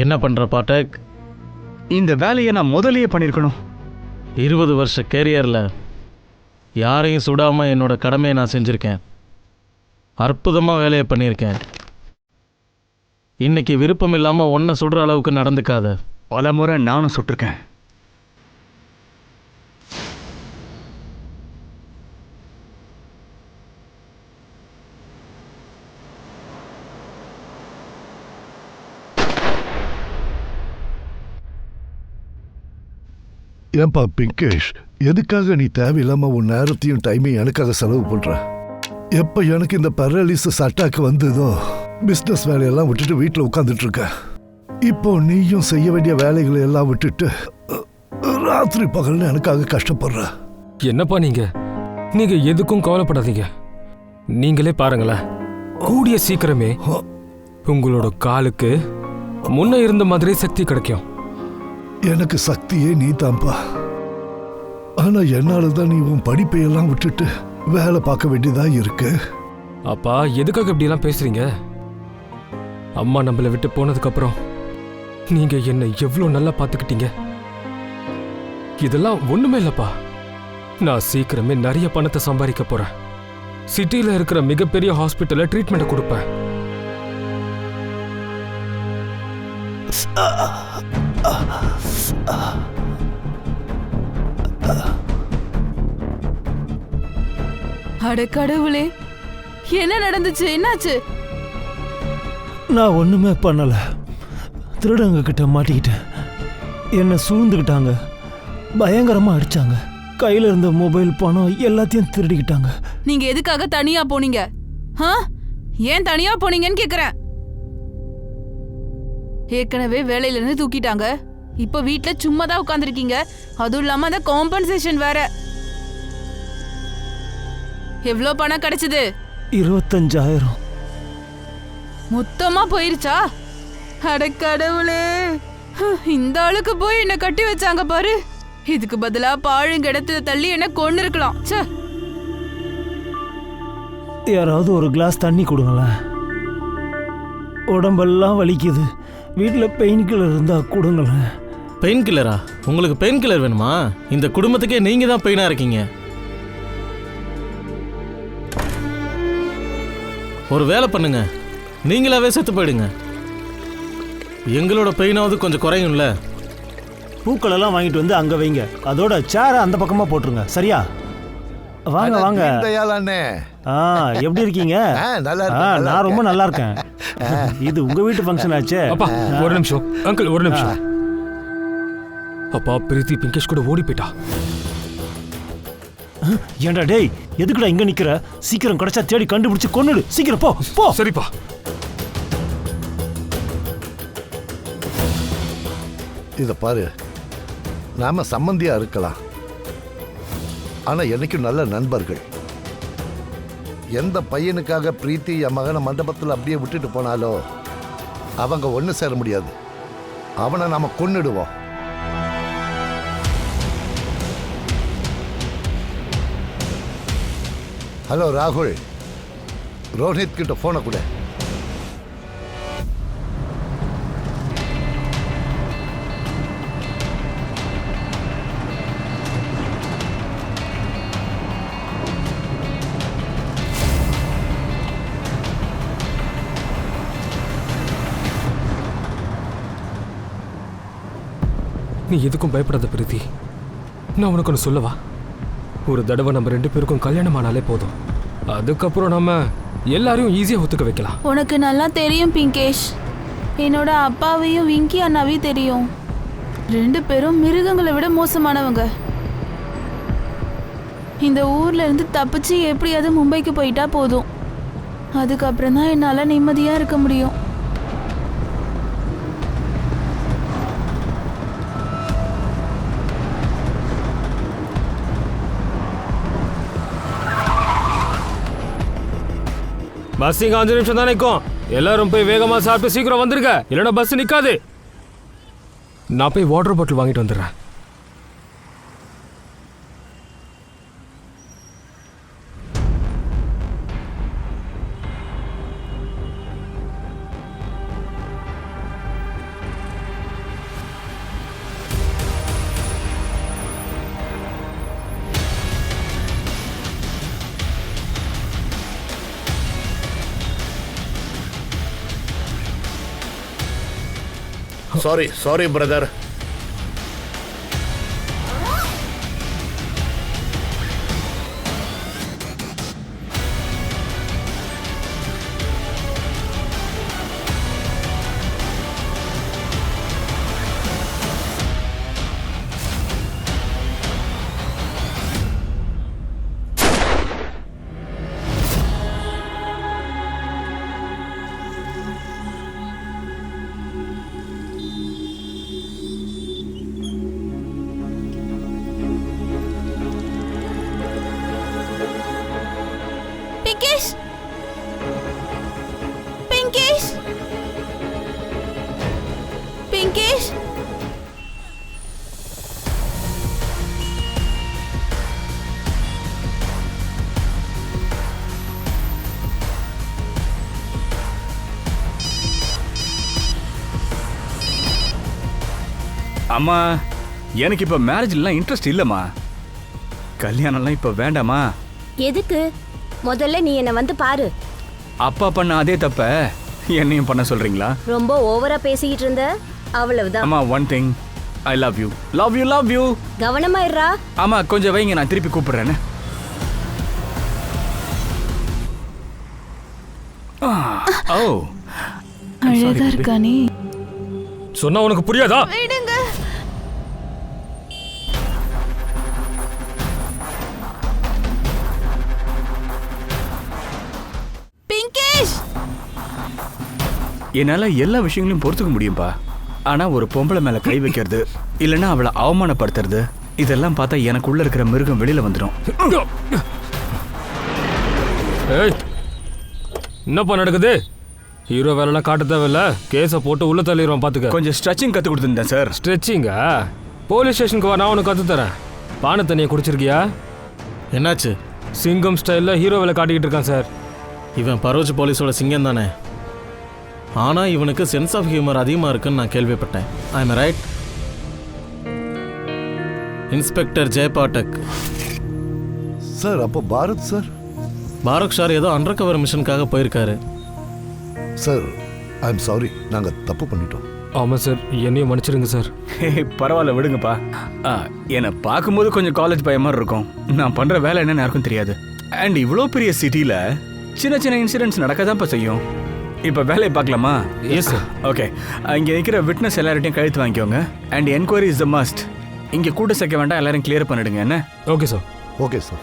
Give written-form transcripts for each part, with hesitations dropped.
என்ன பண்ணுற பாட்டக்? இந்த வேலையை நான் முதலையே பண்ணியிருக்கணும். 20 வருஷ கேரியரில் யாரையும் சுடாமல் என்னோட கடமையை நான் செஞ்சுருக்கேன். அற்புதமாக வேலையை பண்ணியிருக்கேன். இன்னைக்கு விருப்பம் இல்லாமல் ஒன்றை சுடுற அளவுக்கு நடந்துக்காத. பல முறை நானும் சுட்டிருக்கேன். ஏன்பா பிங்கேஷ், எதுக்காக நீ தேவையில்லாம உன் நேரத்தையும் டைமையும் எனக்காக செலவு பண்ற? எப்ப எனக்கு இந்த பேரலிசிஸ் அட்டாக் வந்ததோ பிசினஸ் வேலையெல்லாம் விட்டுட்டு வீட்டில் உட்காந்துட்டு இருக்க. இப்போ நீயும் செய்ய வேண்டிய வேலைகளை எல்லாம் விட்டுட்டு ராத்திரி பகல்னு எனக்காக கஷ்டப்படுற. என்னப்பா நீங்க எதுக்கும் கவலைப்படாதீங்க. நீங்களே பாருங்களேன், கூடிய சீக்கிரமே உங்களோட காலுக்கு முன்ன இருந்த மாதிரி சக்தி கிடைக்கும். எனக்கு சக்தியே நீ தான்ப்பா. ஆனா என்னாலதான் நீ உன் படிப்பையெல்லாம் விட்டுட்டு வேலை பார்க்க வேண்டியதா இருக்கு. அப்பா எதுக்காக இப்படி எல்லாம் பேசுறீங்க? அம்மா நம்மளை விட்டு போனதுக்கு அப்புறம் நீங்க என்ன எவ்வளவு நல்லா பாத்துக்கிட்டீங்க. இதெல்லாம் ஒண்ணுமே இல்லப்பா. நான் சீக்கிரமே நிறைய பணத்தை சம்பாதிக்க போறேன். சிட்டில இருக்கிற மிகப்பெரிய ஹாஸ்பிட்டல்ல ட்ரீட்மெண்ட் கொடுப்பேன். அட கடவுளே, என்ன நடந்துச்சு? என்னாச்சு? நான் ஒண்ணுமே பண்ணல. திருடங்க கிட்ட மாட்டிக்கிட்டேன். என்னை சூழ்ந்துக்கிட்டாங்க, பயங்கரமா அடிச்சாங்க. கையில இருந்த மொபைல், பணம் எல்லாத்தையும் திருடிக்கிட்டாங்க. நீங்க எதுக்காக தனியா போனீங்க? ஏன் தனியா போனீங்கன்னு கேக்குறேன். ஏற்கனவே வேலையில இருந்து தூக்கிட்டாங்க. இப்ப வீட்டுல சும்மா தான் உட்காந்துருக்கீங்க. அதுவும் இல்லாம அந்த காம்பன்சேஷன் வேற. எவ்வளோ பணம் கிடைச்சது? 25,000. மொத்தமா போயிருச்சா? அட கடவுளே, இந்த ஆளுக்கு போய் என்ன கட்டி வச்சாங்க பாரு. இதுக்கு பதிலா பாழுங்கிடத்துல தள்ளி என்ன கொண்டு இருக்கலாம். யாராவது ஒரு கிளாஸ் தண்ணி கொடுங்களேன். உடம்பெல்லாம் வலிக்குது. வீட்டில் பெயின் கில்லர் இருந்தா கொடுங்களேன். பெயின் கில்லரா? உங்களுக்கு பெயின் கில்லர் வேணுமா? இந்த குடும்பத்துக்கே நீங்க தான் பெயினா இருக்கீங்க. ஒரு வேலை பண்ணுங்க, நீங்களாவே செத்து போயிடுங்க. எங்களோட பெயினாவது கொஞ்சம் குறையும்ல. பூக்கள் எல்லாம் வாங்கிட்டு வந்து அங்க வைங்க. அதோட சேரை அந்த பக்கமா போட்டுருங்க. சரியா? வாங்க வாங்க. எப்படி இருக்கீங்க? நான் ரொம்ப நல்லா இருக்கேன். இது உங்க வீட்டு ஃபங்க்ஷன் ஆச்சே. அப்பா ஒரு நிமிஷம் அங்கிள், ஒரு நிமிஷம். அப்பா பிரீத்தி பிங்கேஷ் கூட ஓடி போயிட்டா. ஏண்டா டேய், எதுக்குடா இங்க நிக்கிற? சீக்கிரம் கிடைச்சா தேடி கண்டுபிடிச்சு கொன்னுடு. சீக்கிரம் போ போ. சரிப்பா. இத பாரு, நாம சம்பந்தியா இருக்கலாம், ஆனா என்னைக்கும் நல்ல நண்பர்கள். எந்த பையனுக்காக பிரீத்தி என் மகனை மண்டபத்தில் அப்படியே விட்டுட்டு போனாலோ அவங்க ஒன்று சேர முடியாது. அவனை நாம கொன்னுடுவோம். ஹலோ ராகுல், ரோஹித் கிட்ட போனை கொடு. நீ எதுக்கும் பயப்படாத பிரீத்தி. நான் உனக்கு ஒன்று சொல்லவா? ஒரு தடவை நம்ம 2 பேருக்கும் கல்யாணம் ஆனாலே போதும். அதுக்கப்புறம் நம்ம எல்லாரையும் ஈஸியாக ஒத்துக்க வைக்கலாம். உனக்கு நல்லா தெரியும் பிங்கேஷ். என்னோட அப்பாவையும் விங்கி அண்ணாவையும் தெரியும். 2 பேரும் மிருகங்களை விட மோசமானவங்க. இந்த ஊர்ல இருந்து தப்பிச்சு எப்படியாவது மும்பைக்கு போயிட்டா போதும். அதுக்கப்புறம் தான் என்னால் நிம்மதியாக இருக்க முடியும். பஸ் இங்க 5 நிமிஷம் தான் நிற்கும். எல்லாரும் போய் வேகமா சாப்பிட்டு சீக்கிரம் வந்துருங்க, இல்லைன்னா பஸ் நிக்காது. நான் போய் வாட்டர் பாட்டில் வாங்கிட்டு வந்துடுறேன். Sorry brother. பிங்கேஷ், பிங்கேஷ், பிங்கேஷ். அம்மா, எனக்கு இப்ப மேரேஜ்லாம் இன்ட்ரெஸ்ட் இல்லம்மா. கல்யாணம்லாம் இப்ப வேண்டாமா? எதுக்கு? முதல்ல நீ என்ன வந்து பாரு. அப்பா பண்ண அதே தப்ப என்னையும் பண்ண சொல்றீங்களா? ரொம்ப ஓவரா பேசிக்கிட்டு இருந்த, அவ்வளவுதான். அம்மா, one thing, I love you, love you, love you. கவனமா இருடா. ஆமா, கொஞ்சம் வைங்க, நான் திருப்பி கூப்பிடுறேன். ஓ, அழகா இருக்கா நீ? சொன்னா உனக்கு புரியாதா? விடுங்க. பிங்கேஷ், என்னால எல்லா விஷயங்களையும் பொறுத்துக்க முடியும்பா. ஆனா ஒரு பொம்பளை மேல கை வைக்கிறது, இல்லைன்னா அவளை அவமானப்படுத்துறது, இதெல்லாம் பார்த்தா எனக்குள்ள இருக்கிற மிருகம் வெளியில வந்துடும். ஏய், என்னப்பா நடக்குது? ஹீரோ வேலைலாம் காட்ட தேவையில்ல, கேஸை போட்டு உள்ள தள்ளிடுவான் பாத்துக்க. கொஞ்சம் ஸ்ட்ரெச்சிங் கத்து கொடுத்துருந்தேன் சார். ஸ்ட்ரெச்சிங்கா? போலீஸ் ஸ்டேஷனுக்கு வா, நான் உனக்கு கத்து தரேன். பானை தண்ணியை குடிச்சிருக்கியா? என்னாச்சு? சிங்கம் ஸ்டைலில் ஹீரோ வேலை காட்டிக்கிட்டு இருக்கான் சார். இவன் பரோஜ் போலீஸோட சிங்கம் தானே, ஆனால் இவனுக்கு சென்ஸ் ஆஃப் ஹியூமர் அதிகமாக இருக்குன்னு நான் கேள்விப்பட்டேன். I am right? இன்ஸ்பெக்டர் ஜெயபாட்டக் சார். அப்போ பாரத் சார்? பாரத் சார் ஏதோ அண்டர் கவர் மிஷனுக்காக போயிருக்காரு. சார், ஐ எம் சாரி, நாங்கள் தப்பு பண்ணிட்டோம். ஆமாம் சார், என்னையும் மன்னிச்சிடுங்க சார். பரவாயில்ல, விடுங்கப்பா. என்னை பார்க்கும்போது கொஞ்சம் காலேஜ் பையன் மாதிரி இருக்கும். நான் பண்ற வேலை என்னன்னு யாருக்கும் தெரியாது. அண்ட் இவ்வளோ பெரிய சிட்டியில சின்ன சின்ன இன்சிடென்ட்ஸ் நடக்க தான்ப்பா செய்யும். இப்போ வேலையை பார்க்கலாமா? Yes sir. ஓகே, இங்கே இருக்கிற விட்னஸ் எல்லார்ட்டையும் கழுத்து வாங்கிக்கோங்க. And enquiry is the must. இங்கே கூட சேர்க்க வேண்டாம், எல்லாரும் கிளியர் பண்ணிடுங்க. என்ன? Okay sir. Okay sir.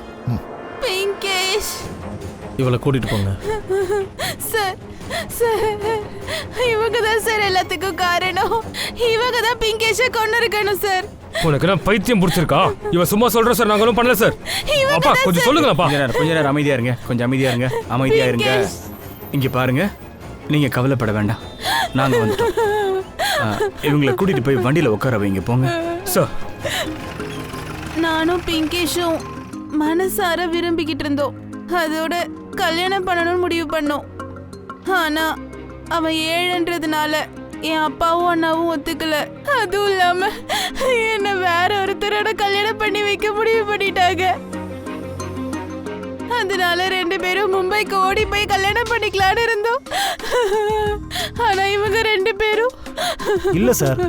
Pinkesh. இவளை கூட்டிட்டு போங்க. சார், சார், இவங்க தான் சார் எல்லாத்துக்கும் காரணம். இவங்க தான் பிங்கேஷை கொண்டு இருக்கணும் சார். உனக்கு என்ன பைத்தியம் பிடிச்சிருக்கா? இவன் சும்மா சொல்ற சார், நாங்களும் பண்ணல சார். அப்பா கொஞ்சம் சொல்லுங்களப்பா. கொஞ்ச நேரம் அமைதியா இருங்க, கொஞ்சம் அமைதியா இருங்க, அமைதியா இருங்க. இங்க பாருங்க, நீங்க கவலைப்பட வேண்டாம், நாங்க வந்துட்டோம். இவங்களை கூட்டிட்டு போய் வண்டியில உட்கார வைங்க, போங்க சார். நானும் பிங்கேஷும் மனசார விரும்பிக்கிட்டு இருந்தோம். அதோட கல்யாணம் பண்ணணும்னு முடிவு பண்ணோம். ஆனா அவன் ஏழன்றதுனால என் அப்பாவும் அண்ணாவும் ஒத்துக்கல. அதுவும் இல்லாம என்ன வேற ஒருத்தரோட கல்யாணம் பண்ணி வைக்க முடிவு பண்ணிட்டாங்க. அதனால 2 பேரும் மும்பைக்கு ஓடி போய் கல்யாணம் பண்ணிக்கலான்னு இருந்தோம். ஆனா இவங்க 2 பேரும் இல்ல சார்,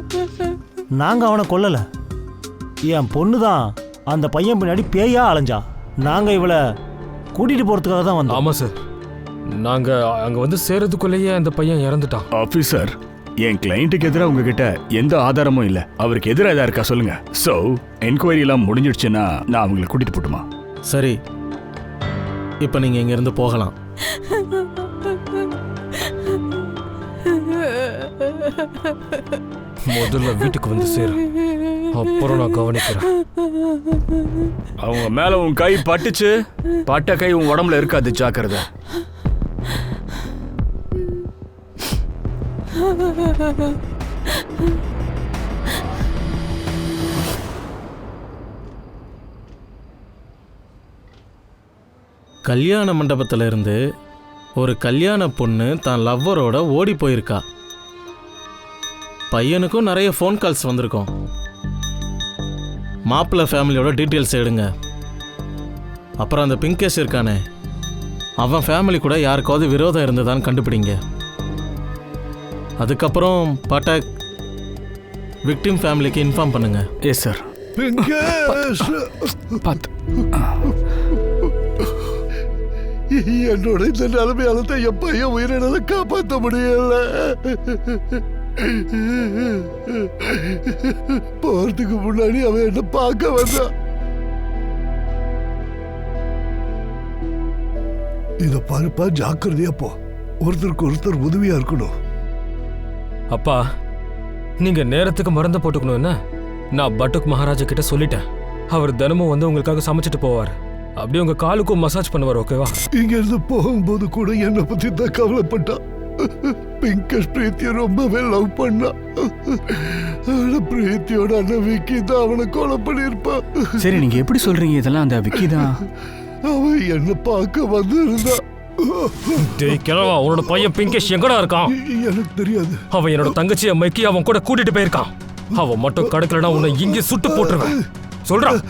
நாங்க அவனை கொல்லல. என் பொண்ணு தான் அந்த பையன் பின்னாடி பேயா அலைஞ்சா. நாங்க இவளை கூட்டிட்டு போறதுக்காக தான் வந்தோம். ஆமா சார், நாங்க அங்க வந்து சேர்றதுக்குள்ளேயே அந்த பையன் இறந்துட்டான். ஆபீசர், என் கிளைண்ட்டுக்கு எதிராக உங்ககிட்ட எந்த ஆதாரமும் இல்ல. அவருக்கு எதிராக எதா இருக்கா சொல்லுங்க. சோ என்கொயரி எல்லாம் முடிஞ்சிடுச்சுன்னா நான் அவங்களை கூட்டிட்டு போட்டுமா? சரி, இப்போ நீங்கள் இங்கேருந்து போகலாம். முதல்ல வீட்டுக்கு வந்து சேரு, அப்புறம் நான் கவனிக்கிறேன். அவங்க மேல உன் கை பட்டுச்சு, பட்ட கை உன் உடம்புல இருக்காது, ஜாக்கிரதை. கல்யாண மண்டபத்தில் இருந்து ஒரு கல்யாண பொண்ணு தான் லவ்வரோட ஓடி போயிருக்கா. பையனுக்கும் நிறைய ஃபோன் கால்ஸ் வந்திருக்கோம். மாப்பிள்ளை ஃபேமிலியோட டீட்டெயில்ஸ் எடுங்க. அப்புறம் அந்த பிங்கேஷ் இருக்கானே, அவன் ஃபேமிலி கூட யாருக்காவது விரோதம் இருந்ததான்னு கண்டுபிடிங்க. அதுக்கப்புறம் பாட்டக், விக்டிம் ஃபேமிலிக்கு இன்ஃபார்ம் பண்ணுங்க. Yes sir. பிங்கேஷ், பார்த்து. என்னோட இந்த நிலைமையால தான் என் பையன் உயிரினதை காப்பாற்ற முடியல. போறதுக்கு முன்னாடி அவன் என்ன பார்க்க வந்தான். இத பாருப்பா, ஜாக்கிரதையா போ. ஒருத்தருக்கு ஒருத்தர் உதவியா இருக்கணும். அப்பா, நீங்க நேரத்துக்கு மருந்த போட்டுக்கணும். என்ன, நான் பட்டுக் மகாராஜா கிட்ட சொல்லிட்டேன். அவர் தினமும் வந்து உங்களுக்காக சமைச்சிட்டு போவார். அப்படியே உங்க காலுக்கும் மசாஜ் பண்ணுவார். ஓகேவா? இங்க இருந்து போகும்போது கூட என்னை பத்தி தான் கவலைப்பட்டான். பிங்கேஷ் பிரீத்தியை ரொம்பவே லவ் பண்ணா. ஆனா பிரீத்தியோட அண்ணன் விக்கி தான் அவனை கொலை பண்ணிருப்பான். சரி, நீங்க எப்படி சொல்றீங்க இதெல்லாம்? அந்த விக்கி தான். அவன் என்ன பார்க்க வந்திருந்தான். டேய் கிழவா, உன்னோட பையன் பிங்கேஷ் எங்கடா இருக்கான்? எனக்கு தெரியாது. அவன் என்னோட தங்கச்சி அம்மைக்கு அவன் கூட கூட்டிட்டு போயிருக்கான். அவன் மட்டும் கடக்கலனா உன்னை இங்கே சுட்டு போட்டுருவேன். சொல்றான்.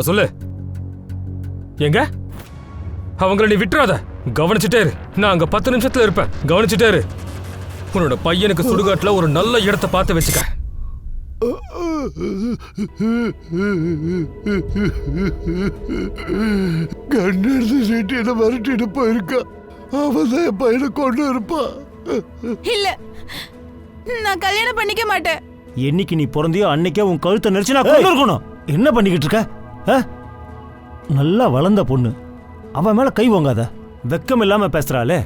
சொல்லு, எங்க அவங்கள நீ விட்டுறாத. கவனிச்சுட்டே இரு. நான் அங்க 10 நிமிஷத்துல இருப்பேன். கவனிச்சுட்டே இரு. உன்னோட பையனுக்கு சுடுகாட்டுல ஒரு நல்ல இடத்தை பார்த்து வச்சுக்க. கண்ணெடுத்து சீட்டு என்ன மிரட்டிட்டு போயிருக்கா. அவன் தான் என் பையனை கொண்டு இருப்பான். இல்ல, நான் கல்யாணம் பண்ணிக்க மாட்டேன். என்னைக்கு நீ பிறந்தியோ அன்னைக்கே உன் கழுத்தை நெரிச்சு நான் கொண்டு இருக்கணும். என்ன பண்ணிக்கிட்டு இருக்க? நல்லா வளர்ந்த பொண்ணு, அவன் மேல கை வாங்காத. வெக்கம் இல்லாம பேசுறாளே.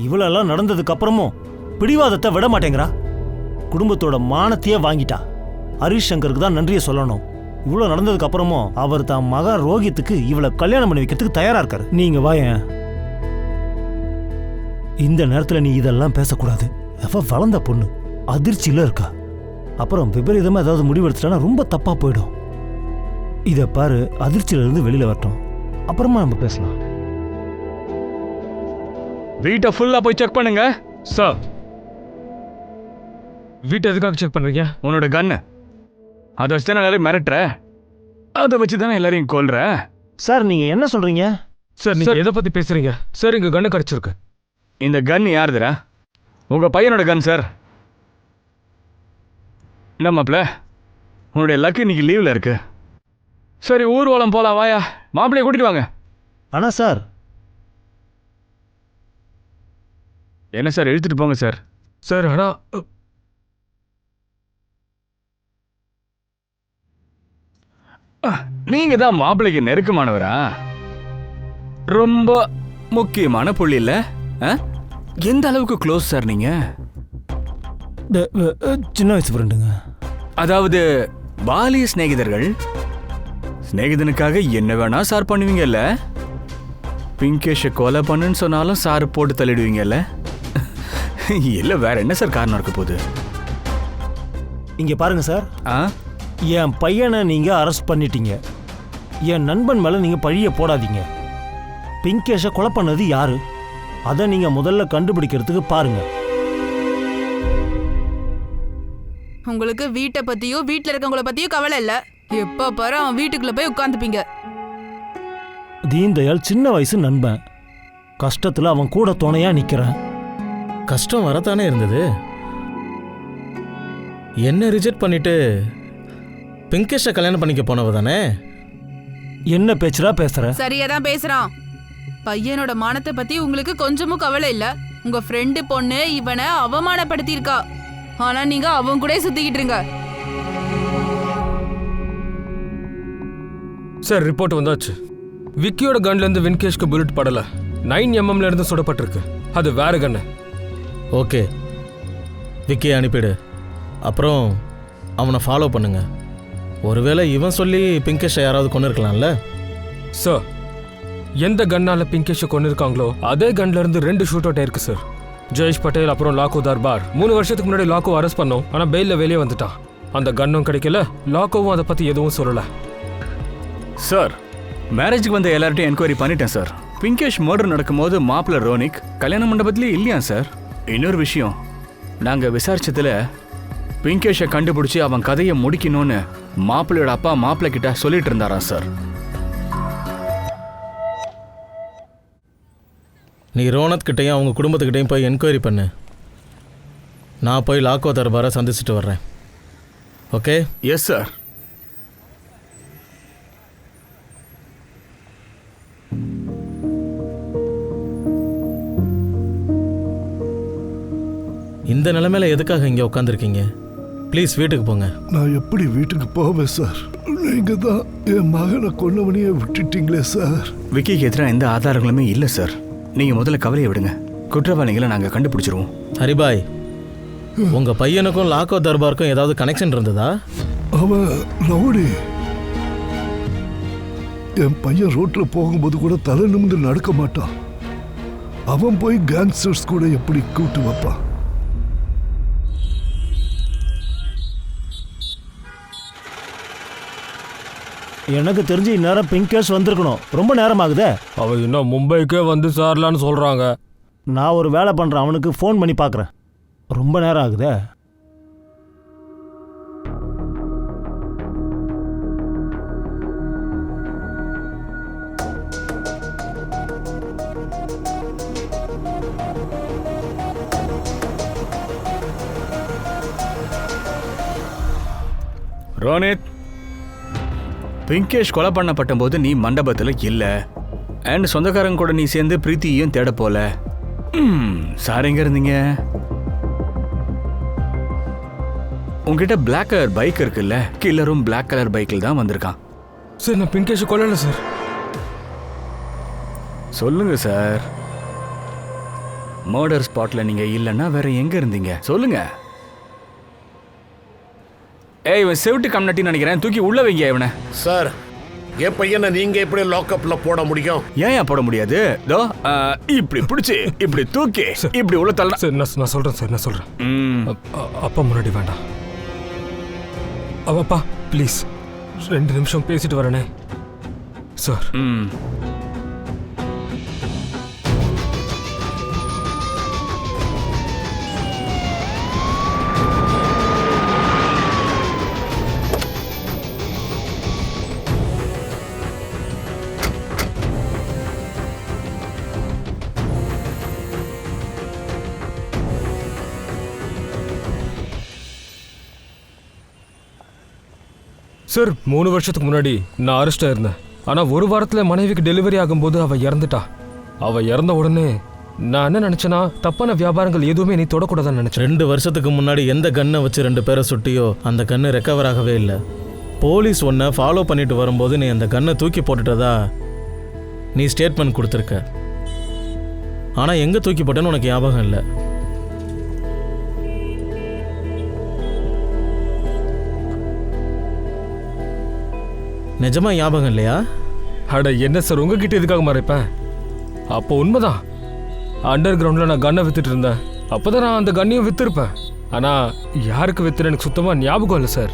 இவ்வளெல்லாம் நடந்ததுக்கு அப்புறமும் பிடிவாதத்தை விட மாட்டேங்கிறா. குடும்பத்தோட மானத்தையே வாங்கிட்டா. ஹரிஷ் சங்கருக்கு தான் நன்றியை சொல்லணும். இவ்வளோ நடந்ததுக்கு அப்புறமும் அவர் தான் மகன் ரோஹித்துக்கு இவளை கல்யாணம் பண்ணி வைக்கிறதுக்கு தயாரா இருக்காரு. நீங்க வாயேன். இந்த நேரத்தில் நீ இதெல்லாம் பேசக்கூடாது. அவ வளர்ந்த பொண்ணு, அதிர்ச்சியில இருக்கா. அப்புறம் விபரீதமா ஏதாவது முடிவெடுத்துட்டானா ரொம்ப தப்பா போயிடும். இதை பாரு, அதிர்ச்சியில இருந்து வெளியில வரட்டும், அப்புறமா நம்ம பேசலாம். வீட்டை ஃபுல்லா போய் செக் பண்ணுங்க. சார், வீட்டை எதுக்காக செக் பண்றீங்க? உன்னோட கன்னு அதை வச்சு தானே எல்லாரையும் மிரட்டுற. அதை வச்சு தானே எல்லாரையும் கொல்ற. சார், நீங்க என்ன சொல்றீங்க? சார், நீங்க எதை பத்தி பேசுறீங்க? சார், இங்க கன்னு கிடைச்சிருக்கு. இந்த கன் யாருதுரா? உங்க பையனோட கன் சார். என்ன மாப்பிள்ள, உன்னுடைய லக்கு இன்னைக்கு லீவ்ல இருக்கு. சரி, ஊர்வலம் போலாம், வாயா. மாப்பிள்ளைய கூட்டிட்டு வாங்க. ஆனா சார், என்ன சார், இழுத்துட்டு போங்க சார். சார், ஆனா நீங்க தான் மாப்பிள்ளைக்கு நெருக்கமானவரா? ரொம்ப முக்கியமான புள்ளி இல்ல? எந்த அளவுக்கு க்ளோஸ் சார் நீங்க? சின்ன வயசு ஃப்ரெண்டுங்க. அதாவது பாலிய சிநேகிதர்கள். சிநேகிதனுக்காக என்ன வேணா சார் பண்ணுவீங்கல்ல? பிங்கேஷை கொலை பண்ணுன்னு சொன்னாலும் சார் போட்டு தள்ளிடுவீங்கல்ல? இல்ல வேற என்ன சார் காரணம் இருக்க போகுது? இங்க பாருங்க சார், என் பையனை நீங்க அரெஸ்ட் பண்ணிட்டீங்க. என் நண்பன் மேல நீங்க பழிய போடாதீங்க. பிங்கேஷை கொலை பண்ணது யாரு, அதை நீங்க முதல்ல கண்டுபிடிக்கிறதுக்கு பாருங்க. உங்களுக்கு வீட்டை பத்தியோ வீட்டுல இருக்கவங்கள பத்தியோ கவலை இல்ல. எப்ப பாரு அவன் வீட்டுக்குள்ள போய் உட்கார்ந்துப்பீங்க. தீன்தயாள் சின்ன வயசு நண்பன். கஷ்டத்துல அவன் கூட துணையா நிக்கிறேன். கஷ்டம் வரத்தானே இருந்தது. என்ன ரிஜெக்ட் பண்ணிட்டு பிங்கேஷை கல்யாணம் பண்ணிக்க போனவ தானே. என்ன பேச்சுடா பேசுற? சரியா தான் பேசுறான். பையனோட மானத்தை பத்தி உங்களுக்கு கொஞ்சமும் கவலை இல்ல. உங்க ஃப்ரெண்டு பொண்ணு இவனை அவமானப்படுத்தி இருக்கா. ஆனா நீங்க அவன் கூட சுத்திக்கிட்டு இருங்க. சார், ரிப்போர்ட் வந்தாச்சு. விக்கியோட கன்ல இருந்து வின்கேஷ்க்கு புல்லட் படல. 9mm இருந்து சுடப்பட்டிருக்கு. அது வேற கன்னு. ஓகே, விக்கியை அனுப்பிடு. அப்புறம் அவனை ஃபாலோ பண்ணுங்க. ஒருவேளை இவன் சொல்லி பிங்கேஷை யாராவது கொண்டு இருக்கலாம்ல. சார், எந்த கன்னால பிங்கேஷை கொண்டு இருக்காங்களோ அதே கன்ல இருந்து 2 ஷூட் அவுட் ஆயிருக்கு சார். ஜெயேஷ் பட்டேல் அப்புறம் லாக்கோ தர்பார் 3 வருஷத்துக்கு முன்னாடி லாக்கோ அரெஸ்ட் பண்ணோம். ஆனா பெயில்ல வெளியே வந்துட்டான். அந்த கன்னும் கிடைக்கல, லாக்கோவும் அதை பத்தி எதுவும் சொல்லல. சார், மேரேஜுக்கு வந்த எல்லார்ட்டையும் என்கொயரி பண்ணிட்டேன் சார். பிங்கேஷ் மர்டர் நடக்கும்போது மாப்பிள்ள ரோனிக் கல்யாண மண்டபத்திலே இல்லையா சார்? இன்னொரு விஷயம், நாங்க விசாரிச்சதுல பிங்கேஷை கண்டுபிடிச்சி அவன் கதையை முடிக்கணும்னு மாப்பிள்ளையோட அப்பா மாப்பிள்ளை கிட்ட சொல்லிட்டு இருந்தாராம் சார். நீ ரோனத் கிட்டையும் அவங்க குடும்பத்துக்கிட்டையும் போய் என்கொயரி பண்ணு. நான் போய் லாக்கோ தர்பாரை சந்திச்சுட்டு வர்றேன். ஓகே? Yes sir. இந்த நிலைமையில எதுக்காக இங்கே உட்காந்துருக்கீங்க? ப்ளீஸ் வீட்டுக்கு போங்க. நான் எப்படி வீட்டுக்கு போவேன் சார்? நீங்க தான் என் மகனை கொன்னவனையே விட்டுட்டீங்களே சார். விக்கிக்கு எதிராக எந்த ஆதாரங்களுமே இல்லை சார். நீங்கள் முதல்ல கவலையை விடுங்க. குற்றவாளிகளை நாங்கள் கண்டுபிடிச்சிருவோம். ஹரிபாய், உங்கள் பையனுக்கும் லாக்கோ தர்பாருக்கும் ஏதாவது கனெக்ஷன் இருந்ததா? அவன் ரவுடி. என் பையன் ரோட்டில் போகும்போது கூட தலை நிமிந்து நடக்க மாட்டான். அவன் போய் கேங்ஸ்டர்ஸ் கூட எப்படி கூட்டு வைப்பான்? எனக்கு தெரிஞ்சு இந்நேரம் பிங்கேஷ் வந்திருக்கணும். ரொம்ப நேரம் ஆகுதே. அவ இன்னும் மும்பைக்கே வந்து சாரலான்னு சொல்றாங்க. நான் ஒரு வேலை பண்றேன், அவனுக்கு ஃபோன் பண்ணி பார்க்குறேன். ரொம்ப நேரம் ஆகுதே. ரோனித், பிங்கேஷ் கொலை பண்ணப்பட்ட போது நீ மண்டபத்தில் இல்லை. அண்ட் சொந்தக்காரங்க கூட நீ சேர்ந்து பிரீத்தியையும் தேட போல. சார் எங்க இருந்தீங்க? உங்ககிட்ட பிளாக் கலர் பைக் இருக்குல்ல, கில்லரும் பிளாக் கலர் பைக்கில் தான் வந்திருக்கான். சார் நான் பிங்கேஷ் கொல்லல சார். சொல்லுங்க சார். மர்டர் ஸ்பாட்ல நீங்க இல்லைன்னா வேற எங்க இருந்தீங்க? சொல்லுங்க. ஏய், இவன் செவிட்டு கம்யூனிட்டி நினைக்கிறேன். தூக்கி உள்ள வைங்க இவனை. சார், என் பையனை நீங்க எப்படி லாக்அப்ல போட முடியும்? ஏன் போட முடியாது? தோ இப்படி பிடிச்சி இப்படி தூக்கி இப்படி உள்ள தள்ள. சார் நான் சொல்றேன் சார், நான் சொல்றேன். அப்பா முன்னாடி வேண்டாம். அப்பா ப்ளீஸ் 2 நிமிஷம் பேசிட்டு வரேனே சார். சார் 3 வருஷத்துக்கு முன்னாடி நான் அரெஸ்ட் ஆயிருந்தேன். ஆனால் 1 வாரத்தில் மனைவிக்கு டெலிவரி ஆகும்போது அவள் இறந்துட்டா. அவள் இறந்த உடனே நான் என்ன நினச்சேன்னா, தப்பான வியாபாரங்கள் எதுவுமே நீ தொடக்கூடாதுன்னு நினச்சேன். 2 வருஷத்துக்கு முன்னாடி எந்த கன்னை வச்சு 2 பேரை சுட்டியோ அந்த கன்று ரெக்கவர் ஆகவே இல்லை. போலீஸ் ஒன்றை ஃபாலோ பண்ணிட்டு வரும்போது நீ அந்த கன்னை தூக்கி போட்டுட்டதா நீ ஸ்டேட்மெண்ட் கொடுத்துருக்க. ஆனால் எங்கே தூக்கி போட்டேன்னு உனக்கு ஞாபகம் இல்லை. நிஜமா ஞாபகம் இல்லையா? அட என்ன சார், உங்ககிட்ட எதுக்காக மறைப்பேன்? அப்போ உண்மைதான், அண்டர் கிரவுண்டில் நான் கன்னை வித்துட்டு இருந்தேன். அப்போ தான் நான் அந்த கன்னையும் விற்றுருப்பேன். ஆனால் யாருக்கு வித்துன்னு எனக்கு சுத்தமாக ஞாபகம் இல்லை சார்.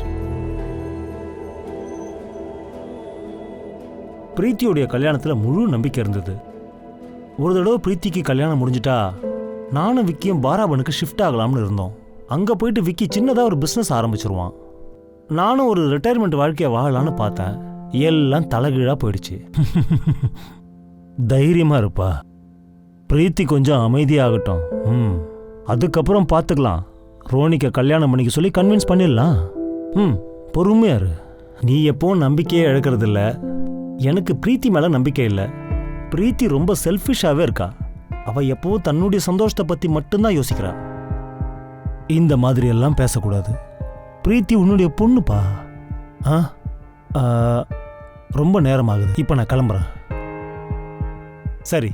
பிரீத்தியோடைய கல்யாணத்தில் முழு நம்பிக்கை இருந்தது. ஒரு தடவை பிரீத்திக்கு கல்யாணம் முடிஞ்சிட்டா நானும் விக்கியும் பாராபனுக்கு ஷிஃப்ட் ஆகலாம்னு இருந்தோம். அங்கே போயிட்டு விக்கி சின்னதாக ஒரு பிஸ்னஸ் ஆரம்பிச்சிருவான். நானும் ஒரு ரிட்டையர்மெண்ட் வாழ்க்கையை வாழலான்னு பார்த்தேன். எல்லாம் தலைகீழாக போயிடுச்சு. தைரியமாக இருப்பா, பிரீத்தி கொஞ்சம் அமைதியாகட்டும். அதுக்கப்புறம் பார்த்துக்கலாம். ரோனிக்கை கல்யாணம் பண்ணிக்க சொல்லி கன்வின்ஸ் பண்ணிடலாம். பொறுமையா இரு. நீ எப்பவும் நம்பிக்கையே இழக்கிறதில்ல. எனக்கு பிரீத்தி மேலே நம்பிக்கை இல்லை. பிரீத்தி ரொம்ப செல்ஃபிஷாகவே இருக்கா. அவள் எப்பவும் தன்னுடைய சந்தோஷத்தை பற்றி மட்டும்தான் யோசிக்கிறா. இந்த மாதிரி எல்லாம் பேசக்கூடாது. பிரீத்தி உன்னுடைய பொண்ணுப்பா. ரொம்ப நேரம் ஆகுது, இப்போ நான் கிளம்புறேன். சரி.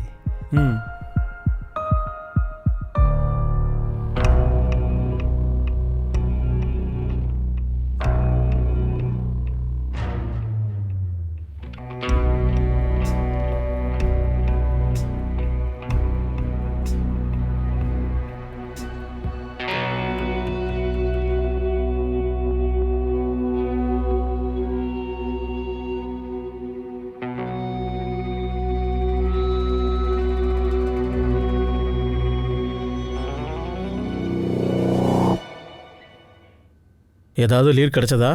ஏதாவது லீட் கிடைச்சதா?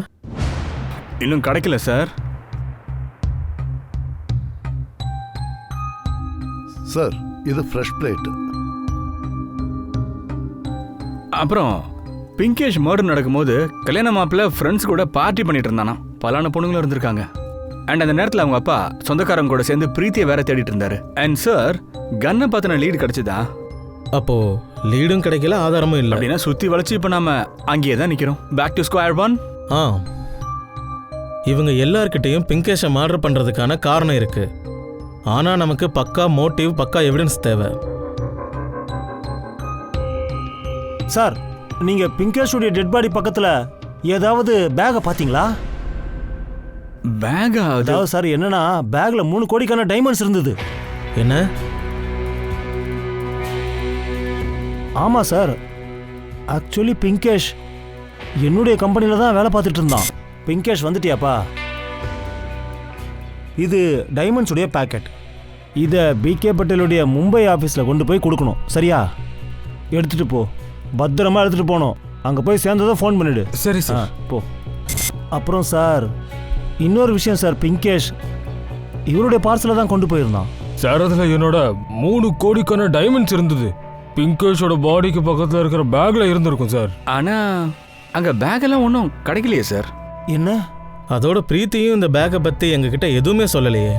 இன்னும் கிடைக்கல சார். சார், இது ஃப்ரெஷ் பிளேட். அப்புறம் பிங்கேஷ் மர்டர் நடக்கும்போது கல்யாண மாப்பிள்ள ஃப்ரெண்ட்ஸ் கூட பார்ட்டி பண்ணிட்டு இருந்தானா. பலான பொண்ணுங்களும் இருந்திருக்காங்க. அண்ட் அந்த நேரத்தில் அவங்க அப்பா சொந்தக்காரங்க கூட சேர்ந்து பிரீத்தியை வேற தேடிட்டு இருந்தாரு. அண்ட் சார் கன்னை பார்த்தின லீடு கிடைச்சதா? அப்போ லீடும் கிடைக்கல, ஆதாரமும் இல்லை. அப்படின்னா சுத்தி வளைச்சு இப்ப நாம அங்கேயே தான் நிக்கிறோம். Back to square one. ஆ, இவங்க எல்லார்கிட்டையும் பிங்கேஷை மர்டர் பண்றதுக்கான காரணம் இருக்கு. ஆனா நமக்கு பக்கா மோட்டிவ், பக்கா எவிடன்ஸ் தேவை. சார், நீங்க பிங்கேஷுடைய டெட் பாடி பக்கத்துல ஏதாவது பேக்கை பாத்தீங்களா? பேகா? அதாவது சார் என்னன்னா, பேக்ல 3 கோடிக்கான டைமண்ட்ஸ் இருந்தது. என்ன? ஆமா சார், ஆக்சுவலி பிங்கேஷ் என்னுடைய கம்பெனில தான் வேலை பார்த்துட்டு இருந்தான். பிங்கேஷ் வந்துட்டியாப்பா? இது டைமண்ட்ஸ் உடைய பேக்கெட். இதை பிகே பட்டேலுடைய மும்பை ஆஃபீஸில் கொண்டு போய் கொடுக்கணும். சரியா? எடுத்துட்டு போ, பத்திரமா எடுத்துட்டு போகணும். அங்கே போய் சேர்ந்ததும் ஃபோன் பண்ணிடு. சரி சார். போ. அப்புறம் சார் இன்னொரு விஷயம் சார், பிங்கேஷ் இவருடைய பார்சலை தான் கொண்டு போயிருந்தான் சார். அதில் என்னோட 3 கோடிக்கான டைமண்ட்ஸ் இருந்தது. பிங்கேஷோட பாடிக்கு பக்கத்தில் இருக்கிற பேக்ல இருந்திருக்கும் சார். ஆனா அங்க பேக் எல்லாம் ஒன்றும் கிடைக்கலையே சார். என்ன? அதோட பிரீத்தியும் இந்த பேக்கை பத்தி எங்ககிட்ட எதுவுமே சொல்லலையே.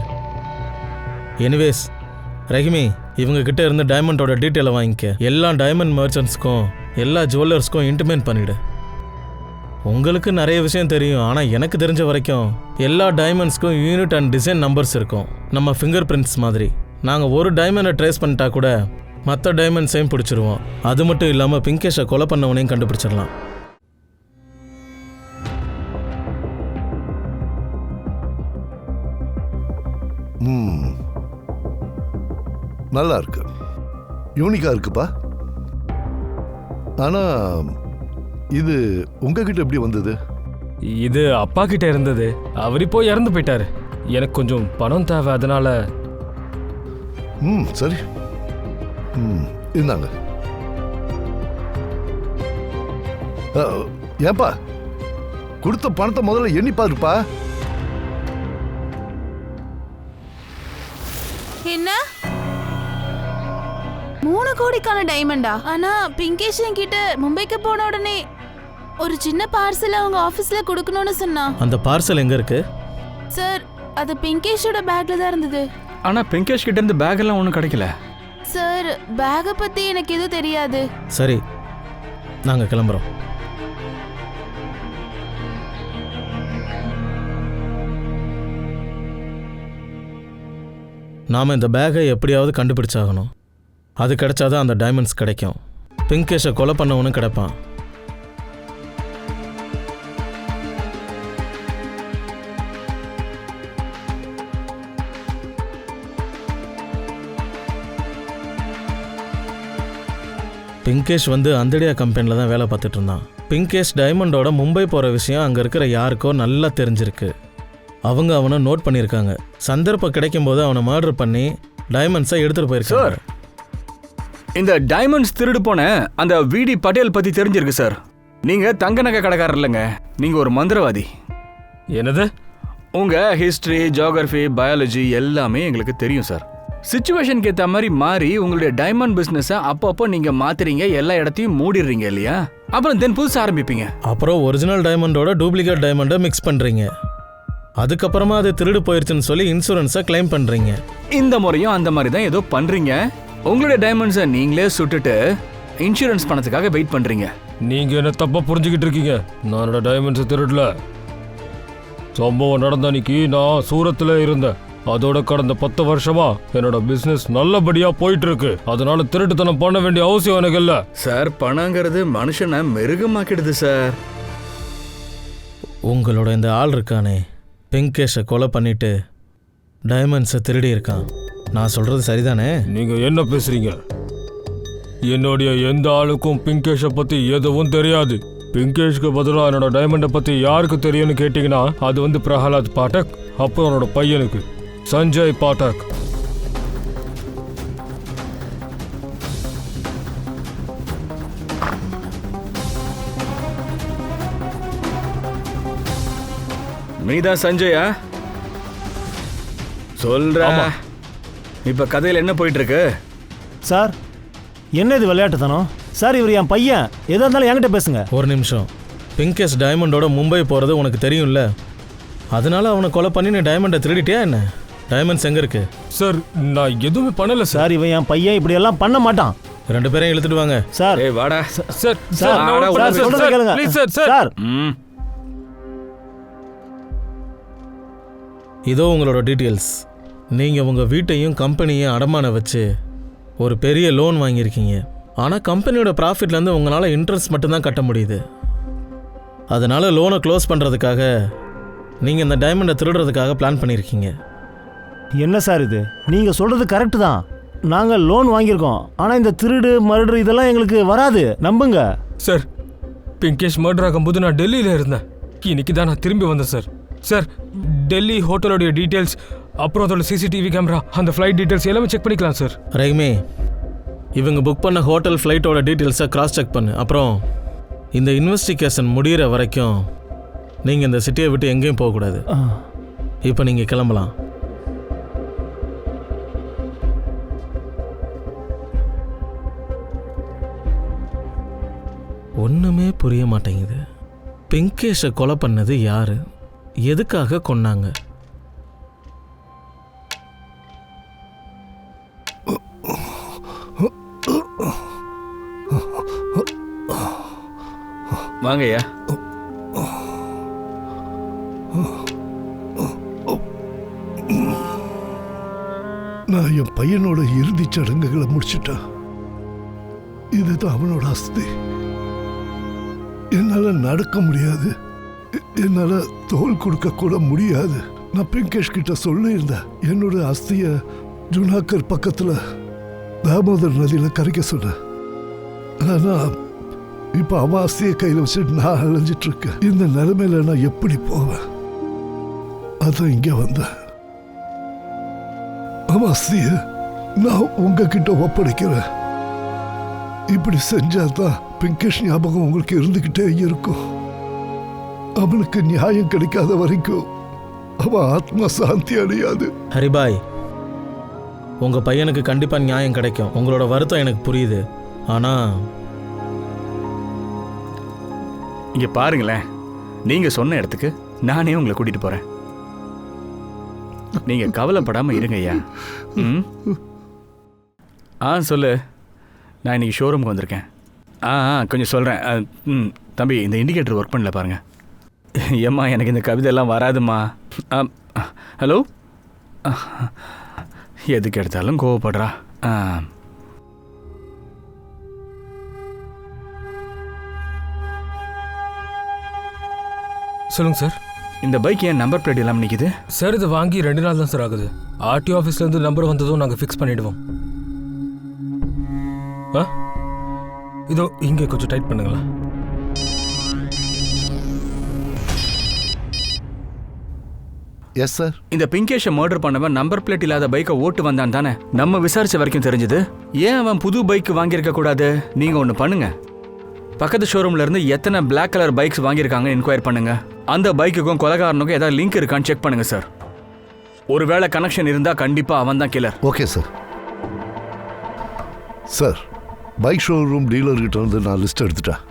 எனிவேஸ் ரஹிமி, இவங்க கிட்ட இருந்து டைமண்டோட டீட்டெயிலை வாங்கிக்க. எல்லா டைமண்ட் மர்ச்சன்ட்ஸ்க்கும் எல்லா ஜுவல்லர்ஸ்க்கும் இன்டிமேட் பண்ணிவிடு. உங்களுக்கு நிறைய விஷயம் தெரியும், ஆனால் எனக்கு தெரிஞ்ச வரைக்கும் எல்லா டைமண்ட்ஸ்க்கும் யூனிட் அண்ட் டிசைன் நம்பர்ஸ் இருக்கும். நம்ம ஃபிங்கர் பிரிண்ட்ஸ் மாதிரி. நாங்கள் ஒரு டைமண்டை ட்ரேஸ் பண்ணிட்டா கூட மற்ற டைமண்ட்ஸையும் பிடிச்சிருவோம். அது மட்டும் இல்லாமல் பிங்கேஷை கொலை பண்ணவனையும் கண்டுபிடிச்சிடலாம். நல்லா இருக்கு, யூனிக்கா இருக்குப்பா. ஆனா இது உங்ககிட்ட எப்படி வந்தது? இது அப்பா கிட்ட இருந்தது. அவர் இப்போ இறந்து போயிட்டாரு. எனக்கு கொஞ்சம் பணம் தேவை, அதனால. சரி, இருந்தாங்க. ஏன்பா, கொடுத்த பணத்தை முதல்ல எண்ணி பாருப்பா. என்ன 3 கோடிக்கான டைமண்டா? ஆனா பிங்கேஷ் கிட்ட மும்பைக்கு போன உடனே ஒரு சின்ன பார்சல் அவங்க ஆபீஸ்ல கொடுக்கணும்னு சொன்னா. அந்த பார்சல் எங்க இருக்கு சார்? அது பிங்கேஷோட பேக்ல தான் இருந்தது. ஆனா பிங்கேஷ் கிட்ட இருந்து பேக் எல்லாம் ஒன்றும் கிடைக்கல சார். பேக்கை பத்தி எனக்கு எதுவும் தெரியாது. சரி, நாங்க கிளம்புறோம். நாம இந்த பேக்கை எப்படியாவது கண்டுபிடிச்சாகணும். அது கிடைச்சாதான் அந்த டைமண்ட்ஸ் கிடைக்கும். பிங்கேஷை கொலை பண்ணவனும் கிடைப்பான். பிங்கேஷ் அந்தடியா கம்பெனியில் தான் வேலை பார்த்துட்டு இருந்தான். பிங்கேஷ் டைமண்டோட மும்பை போகிற விஷயம் அங்கே இருக்கிற யாருக்கோ நல்லா தெரிஞ்சிருக்கு. அவங்க அவனை நோட் பண்ணியிருக்காங்க. சந்தர்ப்பம் கிடைக்கும் போது அவனை மர்டர் பண்ணி டைமண்ட்ஸை எடுத்துகிட்டு போயிருக்காங்க. இந்த டைமண்ட்ஸ் திருடு போன அந்த விடி பட்டேல் பற்றி தெரிஞ்சிருக்கு சார். நீங்கள் தங்க நகை கடைக்காரர் இல்லைங்க, நீங்கள் ஒரு மந்திரவாதி. என்னது? உங்கள் ஹிஸ்ட்ரி, ஜியோகிரஃபி, பயாலஜி எல்லாமே எங்களுக்கு தெரியும் சார். சிச்சுவேஷனுக்கு ஏற்ற மாதிரி மாறி உங்களுடைய டைமண்ட் பிஸ்னஸை அப்பப்போ நீங்கள் மாற்றுறீங்க, எல்லா இடத்தையும் மூடிடுறீங்க இல்லையா? அப்புறம் தென் புதுசாக ஆரம்பிப்பீங்க. அப்புறம் ஒரிஜினல் டைமண்டோட டூப்ளிகேட் டைமண்டை மிக்ஸ் பண்ணுறீங்க. அதுக்கப்புறமா அது திருடு போயிருச்சுன்னு சொல்லி இன்சூரன்ஸை கிளைம் பண்ணுறீங்க. இந்த முறையும் அந்த மாதிரி தான் ஏதோ பண்ணுறீங்க. உங்களுடைய டைமண்ட்ஸை நீங்களே சுட்டுட்டு இன்சூரன்ஸ் பணத்துக்காக வெயிட் பண்ணுறீங்க. நீங்கள் என்ன தப்பாக புரிஞ்சுக்கிட்டு இருக்கீங்க. நானோட டைமண்ட்ஸை திருடல. சம்பவம் நடந்த அன்னைக்கு நான் சூரத்தில் இருந்தேன். அதோட கடந்த 10 வருஷமா என்னோட பிசினஸ் நல்லபடியா போயிட்டு இருக்கு. அதனால திருட்டுத்தனம் பண்ண வேண்டிய அவசியம் எனக்கு இல்ல சார். பணங்கிறது மனுஷனை மிருகமாக்கிடுது சார். உங்களோட இந்த ஆள் இருக்கானே, பிங்கேஷை கொலை பண்ணிட்டு டைமண்ட்ஸை திருடி இருக்கான். நான் சொல்றது சரிதானே? நீங்க என்ன பேசுறீங்க? என்னுடைய எந்த ஆளுக்கும் பிங்கேஷை பத்தி எதுவும் தெரியாது. பிங்கேஷ்க்கு பதிலாக என்னோட டைமண்டை பத்தி யாருக்கு தெரியும்னு கேட்டீங்கன்னா அது பிரஹலாத் பாட்டக், அப்புறம் அவனோட பையனுக்கு சஞ்சய் பாட்டக். நீதான் சஞ்சயா? சொல்ற. இப்ப கதையில் என்ன போயிட்டு இருக்கு? சார் என்ன இது விளையாட்டுத்தனம்? சார் இவர் என் பையன், எதா இருந்தாலும் என்கிட்ட பேசுங்க. ஒரு நிமிஷம். பிங்கேஷ் டைமண்டோட மும்பை போகிறது உனக்கு தெரியும்ல, அதனால அவனை கொலை பண்ணி நீ டைமண்டை திருடிட்டியா என்ன? டைமண்ட்ஸ் எங்கே இருக்கு? சார் நான் எதுவுமே பண்ணல சார். சார் இவன் என் பையன், இப்படி எல்லாம் பண்ண மாட்டான். 2 பேரையும் இழுத்துட்டு வாங்க. சார் ஏய் வாடா. சார் சார், சார் நான் சார், பண்ணல சார். சொல்றதை கேளுங்க. Please sir sir. சார் இதோ உங்களோட டீட்டெயில்ஸ். நீங்கள் உங்கள் வீட்டையும் கம்பெனியும் அடமான வச்சு ஒரு பெரிய லோன் வாங்கியிருக்கீங்க. ஆனால் கம்பெனியோட ப்ராஃபிட்லேருந்து உங்களால் இன்ட்ரெஸ்ட் மட்டும்தான் கட்ட முடியுது. அதனால் லோனை க்ளோஸ் பண்ணுறதுக்காக நீங்கள் இந்த டைமண்டை திருடுறதுக்காக பிளான் பண்ணியிருக்கீங்க. என்ன சார் இது? நீங்க சொல்றது கரெக்ட் தான். நாங்க லோன் வாங்கியிருக்கோம், ஆனா இந்த திருடு மர்டர் இதெல்லாம் எங்களுக்கு வராது, நம்புங்க. சார் பிங்கேஷ் மர்டர் ஆகும்போது நான் டெல்லியில் இருந்தேன். இன்னைக்கு தான் நான் திரும்பி வந்தேன் சார். சார் டெல்லி ஹோட்டலோடைய டீட்டெயில்ஸ், அப்புறம் அதோட சிசிடிவி கேமரா, அந்த ஃப்ளைட் டீட்டெயில்ஸ் எல்லாமே செக் பண்ணிக்கலாம் சார். ரஹ்மே, இவங்க புக் பண்ண ஹோட்டல் ஃப்ளைட்டோட டீட்டெயில்ஸை கிராஸ் செக் பண்ணு. அப்புறம் இந்த இன்வெஸ்டிகேஷன் முடிகிற வரைக்கும் நீங்கள் இந்த சிட்டியை விட்டு எங்கேயும் போகக்கூடாது. இப்போ நீங்கள் கிளம்பலாம். ஒன்றுமே புரிய மாட்டேங்குது. பிங்கேஷை கொலை பண்ணது யாரு? எதுக்காக கொன்னாங்க? வாங்கய்யா. நான் என் பையனோட இறுதிச் சடங்குகளை முடிச்சிட்டேன். இதுதான் அவனோட அஸ்தி. என்னால நடக்க முடியாது, என்னால தோல் கொடுக்க கூட முடியாது. நான் பிங்கேஷ் கிட்ட சொல்லியிருந்தேன், என்னோட அஸ்திய ஜுனாக்கர் பக்கத்துல தாமோதர் நதியில கரைக்க சொன்னேன். ஆனா இப்ப அவன் அஸ்தியை கையில வச்சுட்டு நான் அலைஞ்சிட்டு இருக்கேன். இந்த நிலைமையில நான் எப்படி போவேன்? அதான் இங்க வந்தேன். அவன் அஸ்திய நான் உங்ககிட்ட ஒப்படைக்கிறேன். இப்படி செஞ்சாதான் பிங்கேஷ் ஞாபகம் உங்களுக்கு இருந்துகிட்டே இருக்கும். அவனுக்கு நியாயம் கிடைக்காத வரைக்கும் அவன் ஆத்மா சாந்தி அடையாது. ஹரிபாய், உங்கள் பையனுக்கு கண்டிப்பாக நியாயம் கிடைக்கும். உங்களோட வருத்தம் எனக்கு புரியுது. ஆனால் இங்க பாருங்களேன், நீங்க சொன்ன இடத்துக்கு நானே உங்களை கூட்டிட்டு போறேன். நீங்க கவலைப்படாம இருங்க ஐயா. சொல்லு. நான் இன்னைக்கு ஷோரூமுக்கு வந்திருக்கேன். கொஞ்சம் சொல்கிறேன். தம்பி, இந்த இண்டிகேட்டர் ஒர்க் பண்ணல பாருங்க. ஏம்மா, எனக்கு இந்த கவிதையெல்லாம் வராதுமா. ஹலோ, எதுக்கு எடுத்தாலும் கோவப்படுறா. சொல்லுங்க சார். இந்த பைக் ஏன் நம்பர் பிளேட் இல்லாமல் நிற்கிது? சார் இது வாங்கி 2 நாள் தான் சார் ஆகுது. ஆர்டிஓ ஆஃபீஸ்லேருந்து நம்பர் வந்ததும் நாங்கள் ஃபிக்ஸ் பண்ணிவிடுவோம். இதோ இங்கே கொஞ்சம் டைட் பண்ணுங்களா. Yes sir. இந்த பிங்கேஷை மர்டர் பண்ணவன் நம்பர் பிளேட் இல்லாத பைக்கை ஓட்டு வந்தான் தானே நம்ம விசாரிச்ச வரைக்கும் தெரிஞ்சது. ஏன் அவன் புது பைக் வாங்கியிருக்க கூடாது? நீங்கள் ஒன்று பண்ணுங்க, பக்கத்து ஷோரூம்ல இருந்து எத்தனை பிளாக் கலர் பைக்ஸ் வாங்கியிருக்காங்க என்கொயர் பண்ணுங்க. அந்த பைக்குக்கும் கொலைகாரனுக்கும் ஏதாவது லிங்க் இருக்கான்னு செக் பண்ணுங்க சார். ஒருவேளை கனெக்ஷன் இருந்தால் கண்டிப்பாக அவன் தான் killer. Okay sir. Sir, bike showroom டீலர்கிட்ட இருந்து நான் லிஸ்ட் எடுத்துட்டேன்.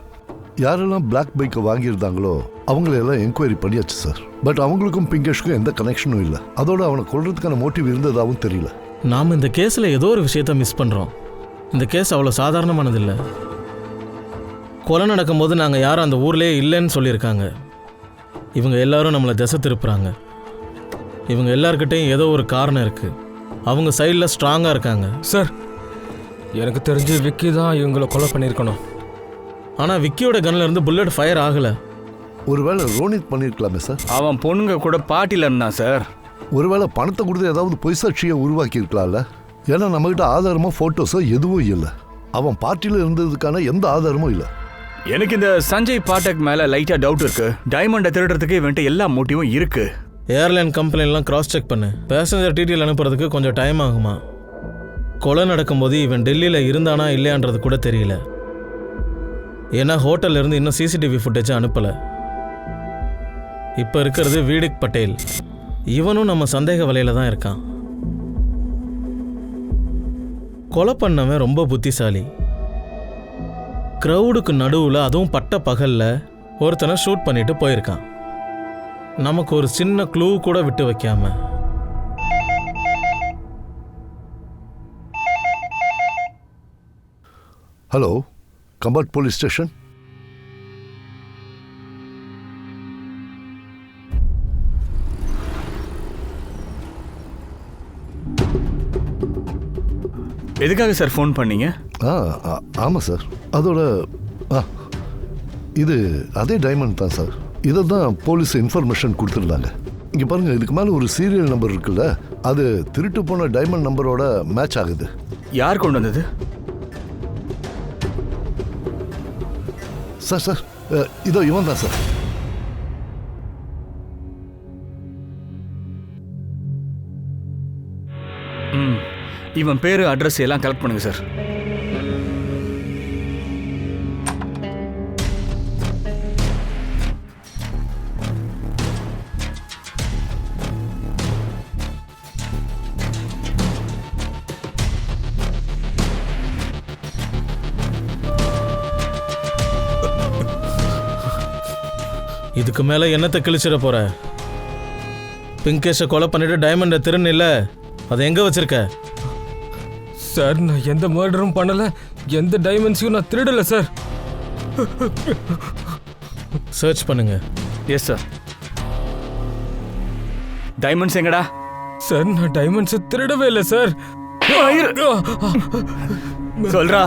யாரெல்லாம் பிளாக் பைக்கை வாங்கியிருந்தாங்களோ அவங்களெல்லாம் என்கொயரி பண்ணியாச்சு சார். பட் அவங்களுக்கும் பிங்கேஷ்க்கும் எந்த கனெக்ஷனும் இல்லை. அதோட அவனை கொல்றதுக்கான மோட்டிவ் இருந்ததாகவும் தெரியல. நாம் இந்த கேஸில் ஏதோ ஒரு விஷயத்தை மிஸ் பண்ணுறோம். இந்த கேஸ் அவ்வளோ சாதாரணமானதில்லை. கொலை நடக்கும்போது நாங்கள் யாரும் அந்த ஊர்லேயே இல்லைன்னு சொல்லியிருக்காங்க. இவங்க எல்லாரும் நம்மளை திசை திருப்புறாங்க. இவங்க எல்லார்கிட்டையும் ஏதோ ஒரு காரணம் இருக்குது. அவங்க சைடில் ஸ்ட்ராங்காக இருக்காங்க. சார், எனக்கு தெரிஞ்சு விக்கி தான் இவங்களை கொலை பண்ணியிருக்கணும். ஆனால் விக்கியோட கன்னில் இருந்து புல்லட் ஃபயர் ஆகலை. ஒருவேளை ரோனித் பண்ணியிருக்கலாமே சார். அவன் பொண்ணுங்க கூட பாட்டியில் இருந்தான் சார். ஒருவேளை பணத்தை கொடுத்து ஏதாவது பொய் சாட்சியை உருவாக்கி இருக்கலாம்ல. ஏன்னா நம்மகிட்ட ஆதாரமோ ஃபோட்டோஸோ எதுவும் இல்லை. அவன் பார்ட்டியில் இருந்ததுக்கான எந்த ஆதாரமும் இல்லை. எனக்கு இந்த சஞ்சய் பாட்டக் மேலே லைட்டாக டவுட் இருக்கு. டைமண்டை திருடுறதுக்கு இவன்ட்டு எல்லா மோட்டிவும் இருக்கு. ஏர்லைன் கம்பெனிலாம் கிராஸ் செக் பண்ணு. பேசஞ்சர் டீட்டெயில் அனுப்புறதுக்கு கொஞ்சம் டைம் ஆகுமா? கொலை நடக்கும்போது இவன் டெல்லியில் இருந்தானா இல்லையான்றது கூட தெரியல. ஏன்னா ஹோட்டல்ல இருந்து இன்னும் சிசிடிவி ஃபுட்டேஜ் அனுப்பலை. இப்போ இருக்கிறது வீடிக் பட்டேல். இவனும் நம்ம சந்தேக வலையில தான் இருக்கான். கொலை பண்ணவன் ரொம்ப புத்திசாலி. க்ரௌடுக்கு நடுவில், அதுவும் பட்ட பகல்ல ஒருத்தனை ஷூட் பண்ணிட்டு போயிருக்கான். நமக்கு ஒரு சின்ன க்ளூ கூட விட்டு வைக்காம. Hello, combat police station. எதுக்காக சார் ஃபோன் பண்ணீங்க? ஆமாம் சார். அதோட இது அதே டைமண்ட் தான் சார். இதை தான் போலீஸ் இன்ஃபர்மேஷன் கொடுத்துருந்தாங்க. இங்கே பாருங்கள், இதுக்கு மேலே ஒரு சீரியல் நம்பர் இருக்குல்ல, அது திருட்டு போன டைமண்ட் நம்பரோட மேட்ச் ஆகுது. யார் கொண்டு வந்தது? சார் இதோ இவன் தான் சார். இவன் பேரு, அட்ரஸ் எல்லாம் கலெக்ட் பண்ணுங்க சார். இதுக்கு மேல என்னத்தை கிழிச்சிட போற? பிங்கேஷை கொலை பண்ணிட்டு டைமண்டை திருன்னு இல்ல, அதை எங்க வச்சிருக்க? சார், நான் எந்த மர்டரும் பண்ணல, எந்த டைமண்ட்ஸையும் நான் திருடல சார். சர்ச் பண்ணுங்க. Yes sir. டைமண்ட்ஸ் எங்கடா? சார், நான் டைமண்ட்ஸை திருடவே இல்லை சார். சொல்றா.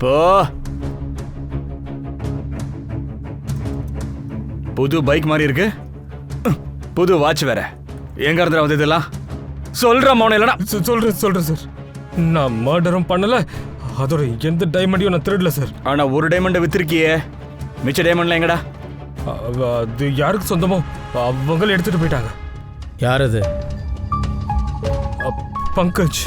போ. புது பைக் மாதிரி இருக்கு, புது வாட்ச் வேற. எங்க இருந்து வந்து இதெல்லாம் சொல்ற மௌனம் இல்லடா. சொல்றேன் சார். நான் மர்டரும் பண்ணல, அதோட எந்த டைமண்டையும் நான் திருடல சார். ஆனா ஒரு டைமண்டை வித்திருக்கியே, மிச்ச டைமண்ட்லாம் எங்கடா? அது யாருக்கு சொந்தமோ அவங்கள எடுத்துட்டு போயிட்டாங்க. யார் அது? பங்கஜ்.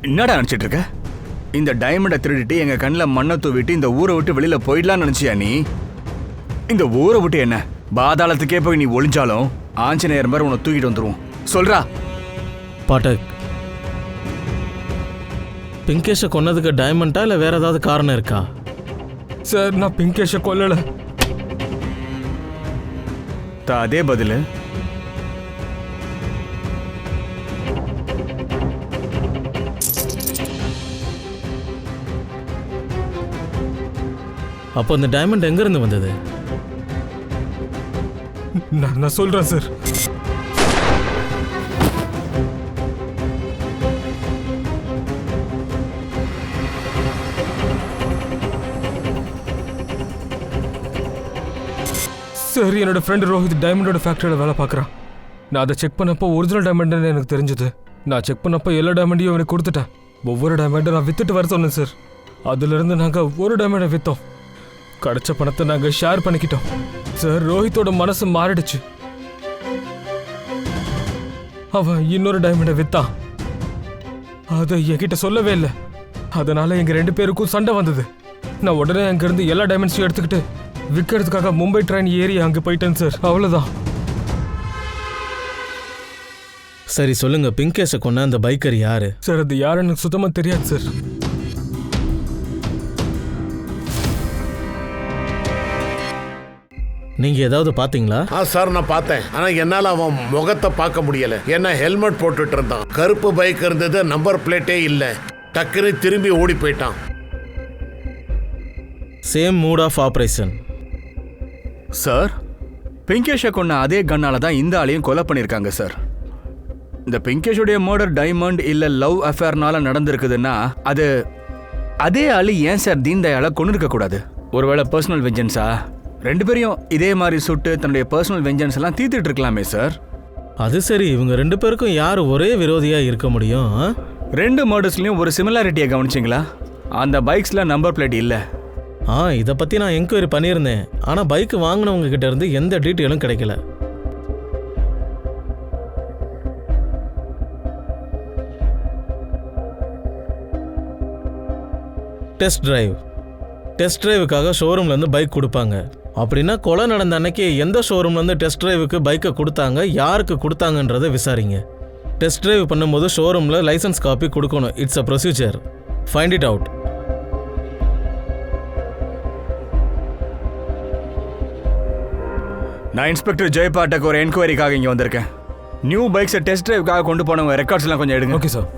என்னடா நினைச்சிட்டு இருக்க? இந்த டைமண்டை திருடிட்டு எங்க கண்ணில் மண்ணை தூவிட்டு இந்த ஊரை விட்டு வெளியில போயிடலாம்னு நினைச்சியா நீ? இந்த ஊரை விட்டு என்ன பாதாளத்துக்கே போய் நீ ஒளிஞ்சாலும் ஆஞ்சநேயர் மாதிரி உன்னை தூக்கிட்டு வந்துருவோம். சொல்றா. பாட்டக், பிங்கேஷை கொன்னதுக்கு டைமண்டா இல்லை வேற ஏதாவது காரணம் இருக்கா? சார், நான் பிங்கேஷை கொல்லல. அதே பதில். அப்போ இந்த டைமண்ட் எங்க இருந்து வந்தது? நான் சொல்றேன் சார். சார், என்னோட ஃப்ரெண்ட் ரோஹித் டைமண்டோட ஃபேக்டரியில் வேலை பார்க்குறான். நான் அதை செக் பண்ணப்போ ஒரிஜினல் டைமண்ட்னு எனக்கு தெரிஞ்சது. நான் செக் பண்ணப்போ எல்லா டைமண்டையும் எனக்கு கொடுத்துட்டேன். ஒவ்வொரு டைமண்டும் நான் வித்துட்டு வர சொன்னேன் சார். அதுலேருந்து நாங்கள் ஒரு டைமண்டை விற்றோம். கிடைச்ச பணத்தை நாங்கள் ஷேர் பண்ணிக்கிட்டோம். சார், ரோஹித்தோட மனசு மாறிடுச்சு. அவன் இன்னொரு டைமண்டை வித்தான். அதை என்கிட்ட சொல்லவே இல்லை. அதனால எங்க 2 பேருக்கும் சண்டை வந்தது. நான் உடனே அங்கிருந்து எல்லா டைமண்ட்ஸையும் எடுத்துக்கிட்டு விற்கிறதுக்காக மும்பை ட்ரெயின் ஏறி அங்கே போயிட்டேன் சார். அவ்வளோதான். சரி சொல்லுங்க, பிங்கேஷை கொன்ன அந்த பைக்கர் யாரு? சார், அது யாருன்னு எனக்கு சுத்தமாக தெரியாது சார். நீங்க ஏதாவது பாத்தீங்களா? சார், நான் பார்த்தேன். ஆனா என்னால அவன் முகத்தை பார்க்க முடியல. என்ன ஹெல்மெட் போட்டுட்டு இருந்தான், கருப்பு பைக் இருந்தது, நம்பர் பிளேட்டே இல்ல. டக்குன்னு திரும்பி ஓடி போயிட்டான். Same mood off operation. Sir, பிங்கேஷை கொன்ன அதே கண்ணால தான் இந்த ஆளையும் கொலை பண்ணியிருக்காங்க சார். இந்த பிங்கேஷுடைய மர்டர் டைமண்ட் இல்ல லவ் அஃபேர்னால நடந்திருக்குதுன்னா அது அதே ஆளு ஏன் சார் தீன் தயாளை கொண்டு இருக்க கூடாது? ஒருவேளை பர்சனல் வெஞ்சன்ஸா? 2 பேரையும் இதே மாதிரி சுட்டு தன்னுடைய பர்சனல் வெஞ்சன்ஸ் எல்லாம் தீர்த்துட்டு இருக்கலாமே சார். அது சரி, இவங்க 2 பேருக்கும் யார் ஒரே விரோதியா இருக்க முடியும்? 2 மர்டர்ஸ்லயும் ஒரு சிமிலாரிட்டியை கவனிச்சிங்களா? அந்த பைக்ஸ்ல நம்பர் பிளேட் இல்ல. இதை பத்தி நான் என்கொயரி பண்ணியிருந்தேன். ஆனா பைக் வாங்கினவங்க கிட்ட இருந்து எந்த டீட்டெயிலும் கிடைக்கல. டெஸ்ட் டிரைவுக்காக ஷோரூம்லேருந்து பைக் கொடுப்பாங்க. அப்படின்னா கொலை நடந்த அன்னைக்கு எந்த ஷோரூம்லேருந்து டெஸ்ட் டிரைவுக்கு பைக்கை கொடுத்தாங்க, யாருக்கு கொடுத்தாங்கன்றதை விசாரிங்க. டெஸ்ட் டிரைவ் பண்ணும்போது ஷோரூமில் லைசன்ஸ் காப்பி கொடுக்கணும். It's a procedure. Find it out. நான் இன்ஸ்பெக்டர் ஜெயபாட்டக்கு ஒரு என்கொயரிக்காக இங்கே வந்திருக்கேன். நியூ பைக்ஸை டெஸ்ட் டிரைவுக்காக கொண்டு போனவங்க ரெக்கார்ட்ஸ்லாம் கொஞ்சம் எடுங்க. Okay sir.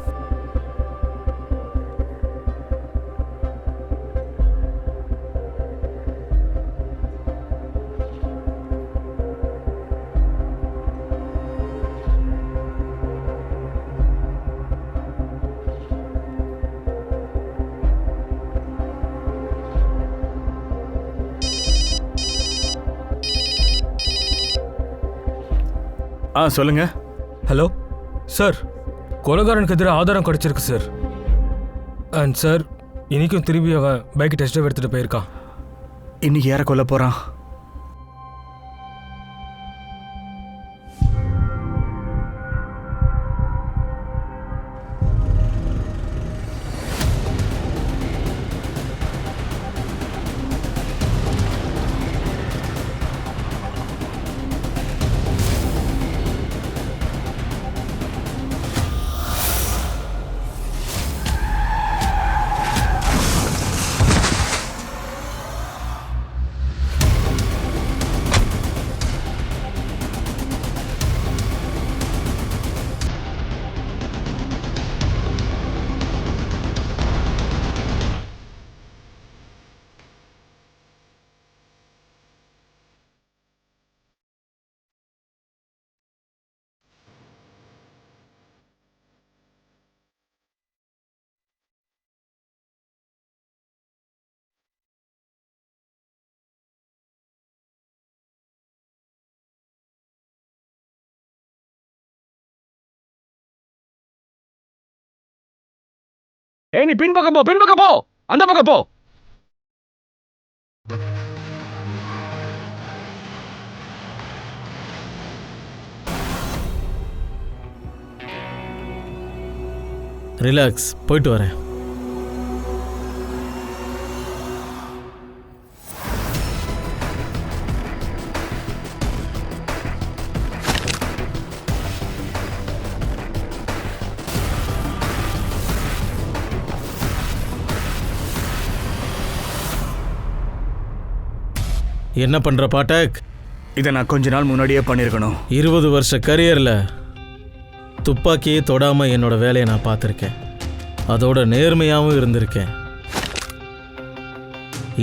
சொல்லுங்க. ஹலோ சார், கொலைகாரனுக்கு எதிராக ஆதாரம் கிடைச்சிருக்கு சார். அண்ட் சார், இன்னைக்கும் திரும்பி அவன் பைக் டெஸ்ட் டிரைவ் எடுத்துட்டு போயிருக்கான். இன்னைக்கு யாரை கொல்ல போறான்? நீ பின்பக்கம் போ, அந்த பக்கம் போ. ரிலாக்ஸ், போயிட்டு வரேன். என்ன பண்ற பாட்டக்? இதை நான் கொஞ்ச நாள் முன்னாடியே பண்ணியிருக்கணும். 20 வருஷ கரியரில் துப்பாக்கியே தொடாமல் என்னோட வேலையை நான் பார்த்துருக்கேன். அதோட நேர்மையாகவும் இருந்திருக்கேன்.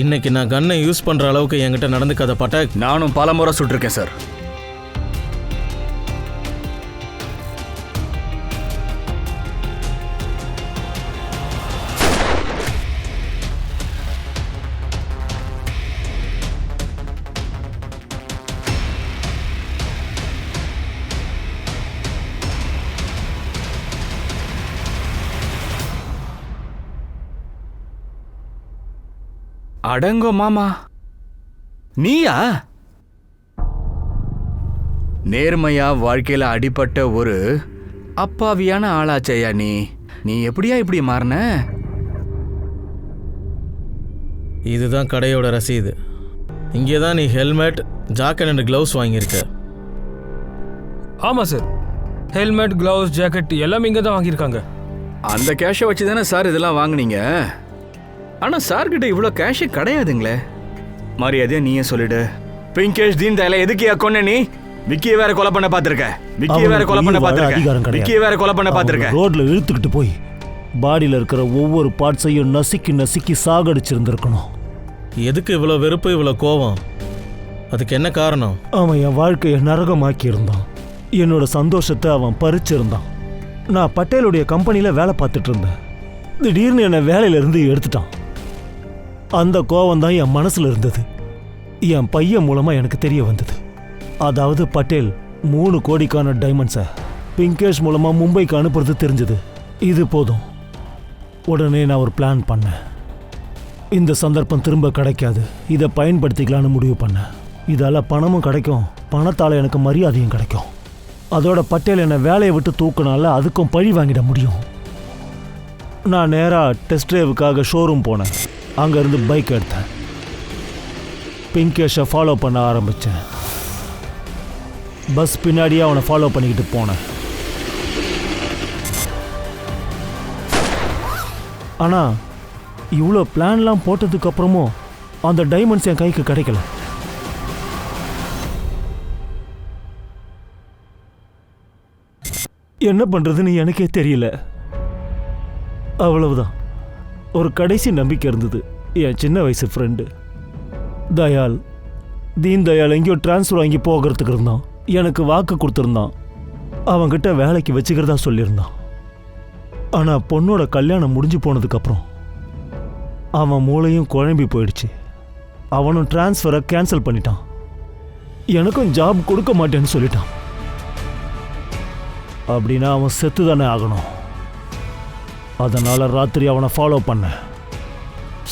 இன்னைக்கு நான் கன்னை யூஸ் பண்ணுற அளவுக்கு என்கிட்ட நடந்துக்காத பாட்டக். நானும் பல முறை சுட்டிருக்கேன் சார். அடங்கோ மாமா, நீயா? நேர்மையா வாழ்க்கையில அடிபட்ட ஒரு அப்பாவியான ஆளாச்சையா நீ எப்படியா இப்படி மாறின? இதுதான் கடையோட ரசீது. இங்கே தான் நீ ஹெல்மெட், ஜாக்கெட் அண்ட் க்ளவுஸ் வாங்கியிருக்க. ஆமாம் சார், ஹெல்மெட், க்ளவுஸ், ஜாக்கெட் எல்லாமே இங்கே தான் வாங்கியிருக்காங்க. அந்த கேஷை வச்சு தானே சார் இதெல்லாம் வாங்கினீங்க. ஆனால் சார்கிட்ட இவ்வளோ கேஷே கிடையாதுங்களே. மரியாதையா நீயே சொல்லிடு. பிங்கேஷ் தீன் தயாளை எதுக்கு கொன்ன? நீ விக்கியை வேற கொலை பண்ண பார்த்துருக்க. ரோட்ல இழுத்துக்கிட்டு போய் பாடியில் இருக்கிற ஒவ்வொரு பார்ட்ஸையும் நசுக்கி சாகடிச்சிருந்திருக்கணும். எதுக்கு இவ்வளோ வெறுப்பு, இவ்வளோ கோவம்? அதுக்கு என்ன காரணம்? அவன் என் வாழ்க்கையை நரகமாக்கி இருந்தான். என்னோட சந்தோஷத்தை அவன் பறிச்சிருந்தான். நான் பட்டேலுடைய கம்பெனியில் வேலை பார்த்துட்டு இருந்தேன். திடீர்னு என்னை வேலையிலிருந்து எடுத்துட்டான். அந்த கோவம் தான் என் மனசுல இருந்தது. என் பையன் மூலமா எனக்கு தெரிய வந்தது. அதாவது பட்டேல் 3 கோடிக்கான டைமண்ட்ஸை பிங்கேஷ் மூலமா மும்பைக்கு அனுப்புறது தெரிஞ்சது. இது போதும். உடனே நான் ஒரு பிளான் பண்ணேன். இந்த சந்தர்ப்பம் திரும்ப கிடைக்காது, இதை பயன்படுத்திக்கலான்னு முடிவு பண்ணேன். இதால பணமும் கிடைக்கும், பணத்தால் எனக்கு மரியாதையும் கிடைக்கும். அதோட பட்டேல் என்னை வேலையை விட்டு தூக்கினால அதுக்கும் பழி வாங்கிட முடியும். நான் நேராக டெஸ்ட் டிரைவுக்காக ஷோரூம் போனேன். அங்கேருந்து பைக் எடுத்தேன். பிங்கேஷை ஃபாலோ பண்ண ஆரம்பித்தேன். பஸ் பின்னாடியே அவனை ஃபாலோ பண்ணிக்கிட்டு போனேன். ஆனால் இவ்வளோ பிளான்லாம் போட்டதுக்கப்புறமும் அந்த டைமண்ட்ஸ் என் கைக்கு கிடைக்கல. என்ன பண்ணுறதுன்னு எனக்கே தெரியல. அவ்வளவுதான். ஒரு கடைசி நம்பிக்கை இருந்தது. என் சின்ன வயசு ஃப்ரெண்டு தயால், தீன் தயால் எங்கேயோ டிரான்ஸ்ஃபர் வாங்கி போகிறதுக்கு இருந்தான். எனக்கு வாக்கு கொடுத்துருந்தான். அவன்கிட்ட வேலைக்கு வச்சுக்கிறதா சொல்லியிருந்தான். ஆனால் பொண்ணோட கல்யாணம் முடிஞ்சு போனதுக்கப்புறம் அவன் மூளையும் குழம்பி போயிடுச்சு. அவனும் டிரான்ஸ்ஃபரை கேன்சல் பண்ணிட்டான். எனக்கும் ஜாப் கொடுக்க மாட்டேன்னு சொல்லிட்டான். அப்படின்னா அவன் செத்து தானே ஆகணும். அதனால் ராத்திரி அவனை ஃபாலோ பண்ணேன்.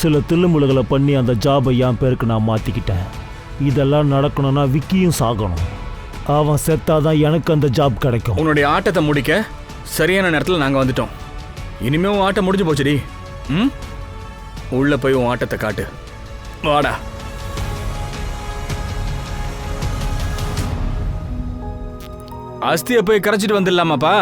சில தில்லுமுழுகளை பண்ணி அந்த ஜாபை என் பேருக்கு நான் மாற்றிக்கிட்டேன். இதெல்லாம் நடக்கணும்னா விக்கியும் சாகணும். அவன் செத்தாதான் எனக்கு அந்த ஜாப் கிடைக்கும். உன்னுடைய ஆட்டத்தை முடிக்க சரியான நேரத்தில் நாங்கள் வந்துட்டோம். இனிமே உன் ஆட்டம் முடிஞ்சு போச்சுடி. உள்ள போய் உன் ஆட்டத்தை காட்டு. வாடா. அஸ்தியை போய் கரைச்சிட்டு வந்துடலாமாப்பா?